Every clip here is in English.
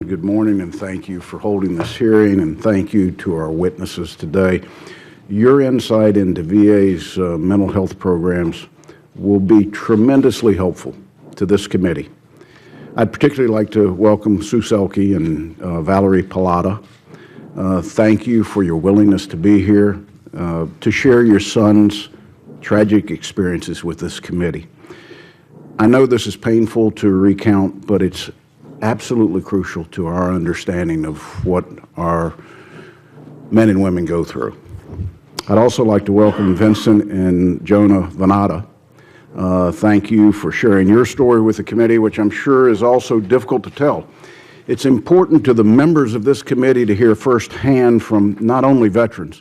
Good morning, and thank you for holding this hearing, and thank you to our witnesses today. Your insight into VA's mental health programs will be tremendously helpful to this committee. I'd particularly like to welcome Sue Selke and Valerie Pallotta. Thank you for your willingness to be here to share your son's tragic experiences with this committee. I know this is painful to recount, but it's absolutely crucial to our understanding of what our men and women go through. I'd also like to welcome Vincent and Jonah Venata. Thank you for sharing your story with the committee, which I'm sure is also difficult to tell. It's important to the members of this committee to hear firsthand from not only veterans,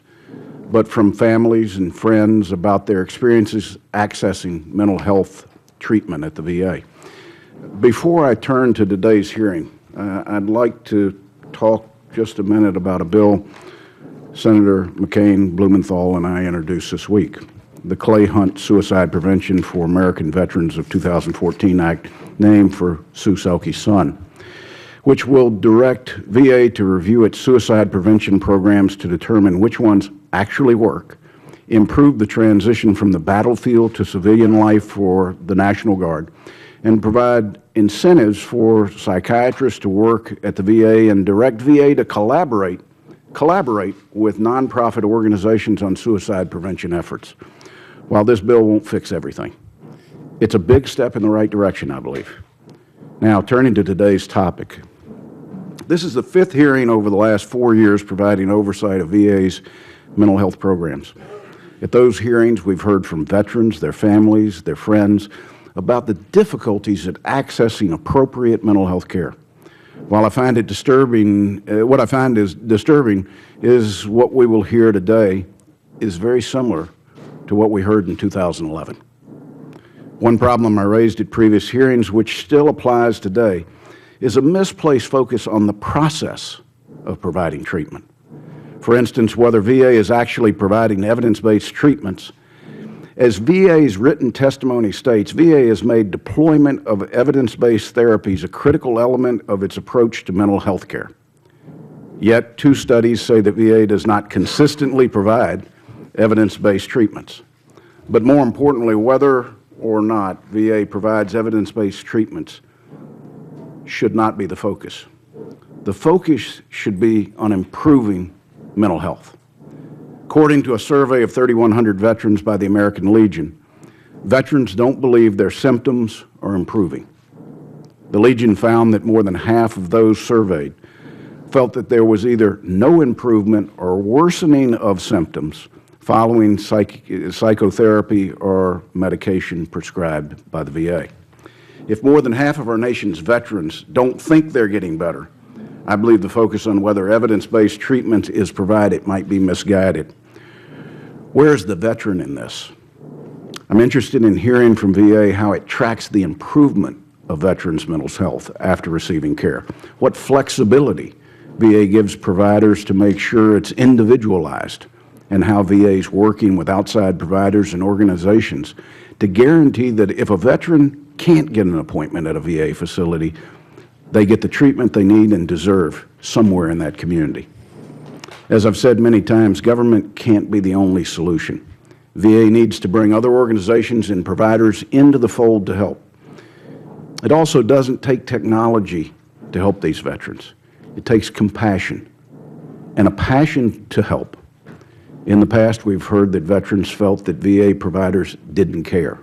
but from families and friends about their experiences accessing mental health treatment at the VA. Before I turn to today's hearing, I'd like to talk just a minute about a bill Senator McCain, Blumenthal, and I introduced this week, the Clay Hunt Suicide Prevention for American Veterans of 2014 Act, named for Sue Selke's son, which will direct VA to review its suicide prevention programs to determine which ones actually work, improve the transition from the battlefield to civilian life for the National Guard, and provide incentives for psychiatrists to work at the VA and direct VA to collaborate with nonprofit organizations on suicide prevention efforts. While this bill won't fix everything, it's a big step in the right direction, I believe. Now, turning to today's topic. This is the 5th hearing over the last 4 years providing oversight of VA's mental health programs. At those hearings, we've heard from veterans, their families, their friends, about the difficulties at accessing appropriate mental health care. While I find it disturbing, what I find is disturbing is what we will hear today is very similar to what we heard in 2011. One problem I raised at previous hearings, which still applies today, is a misplaced focus on the process of providing treatment. For instance, whether VA is actually providing evidence-based treatments. As VA's written testimony states, VA has made deployment of evidence-based therapies a critical element of its approach to mental health care. Yet, 2 studies say that VA does not consistently provide evidence-based treatments. But more importantly, whether or not VA provides evidence-based treatments should not be the focus. The focus should be on improving mental health. According to a survey of 3,100 veterans by the American Legion, veterans don't believe their symptoms are improving. The Legion found that more than half of those surveyed felt that there was either no improvement or worsening of symptoms following psychotherapy or medication prescribed by the VA. If more than half of our nation's veterans don't think they're getting better, I believe the focus on whether evidence-based treatment is provided might be misguided. Where's the veteran in this? I'm interested in hearing from VA how it tracks the improvement of veterans' mental health after receiving care, what flexibility VA gives providers to make sure it's individualized, and how VA is working with outside providers and organizations to guarantee that if a veteran can't get an appointment at a VA facility, they get the treatment they need and deserve somewhere in that community. As I've said many times, government can't be the only solution. VA needs to bring other organizations and providers into the fold to help. It also doesn't take technology to help these veterans. It takes compassion and a passion to help. In the past, we've heard that veterans felt that VA providers didn't care.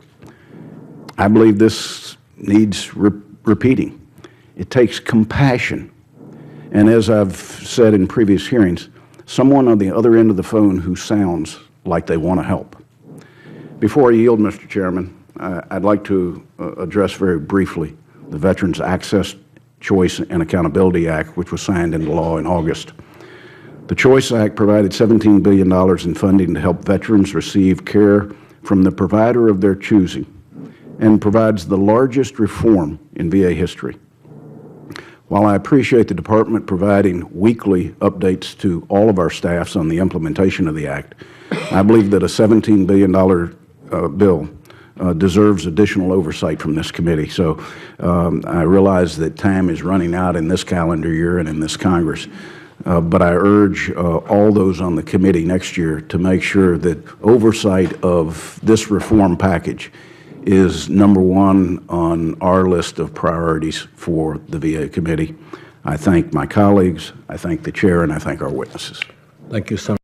I believe this needs repeating. It takes compassion, and as I've said in previous hearings, someone on the other end of the phone who sounds like they want to help. Before I yield, Mr. Chairman, I'd like to address very briefly the Veterans Access, Choice, and Accountability Act, which was signed into law in August. The Choice Act provided $17 billion in funding to help veterans receive care from the provider of their choosing and provides the largest reform in VA history. While I appreciate the Department providing weekly updates to all of our staffs on the implementation of the Act, I believe that a $17 billion bill deserves additional oversight from this committee. So I realize that time is running out in this calendar year and in this Congress. But I urge all those on the committee next year to make sure that oversight of this reform package is #1 on our list of priorities for the VA committee. I thank my colleagues, I thank the chair, and I thank our witnesses. Thank you, Senator.